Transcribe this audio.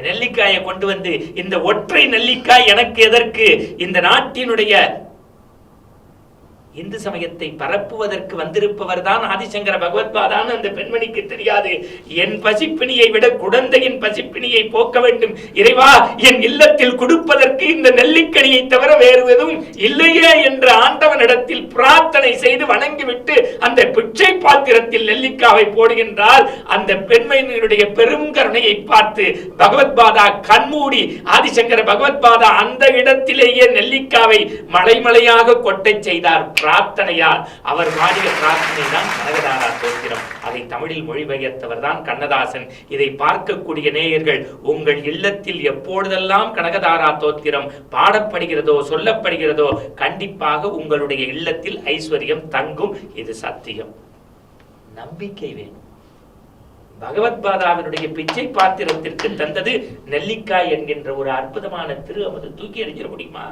நெல்லிக்காயை கொண்டு வந்து இந்த ஒற்றை நெல்லிக்காய் எனக்கு எதற்கு? இந்த நாட்டினுடைய இந்து சமயத்தை பரப்புவதற்கு வந்திருப்பவர் தான் ஆதிசங்கர பகவத்பாதான். அந்த பெண்மணிக்கு தெரியாது. என் பசிப்பிணியை விட குழந்தையின் பசிப்பிணியை போக்க வேண்டும் இறைவா, என் இல்லத்தில் கொடுப்பதற்கு இந்த நெல்லிக்கனியை தவிர வேறு எதுவும் இல்லையே என்று ஆண்டவனிடத்தில் பிரார்த்தனை செய்து வணங்கிவிட்டு அந்த பிச்சை பாத்திரத்தில் நெல்லிக்காவை போடுகின்றால் அந்த பெண்மணியினுடைய பெரும் கருணையை பார்த்து பகவத்பாதா கண்மூடி ஆதிசங்கர பகவத்பாதா அந்த இடத்திலேயே நெல்லிக்காவை மலைமலையாக கொட்டச் செய்தார். பிரார்த்தனையால் அவர் பாடிய பிரார்த்தனை தான் கனகதாரா தோத்திரம். அதை தமிழில் மொழிபெயர்த்தவர் தான் கண்ணதாசன். இதை பார்க்கக்கூடிய நேயர்கள், உங்கள் இல்லத்தில் எப்பொழுதெல்லாம் கனகதாரா தோத்திரம் பாடப்படுகிறதோ சொல்லப்படுகிறதோ கண்டிப்பாக உங்களுடைய இல்லத்தில் ஐஸ்வர்யம் தங்கும். இது சத்தியம். நம்பிக்கை வேணும். பகவத்பாதாவினுடைய பிச்சை பாத்திரத்திற்கு தந்தது நெல்லிக்காய் என்கின்ற ஒரு அற்புதமான திரு அமுது. தூக்கி எறிஞ்சிட முடியுமா?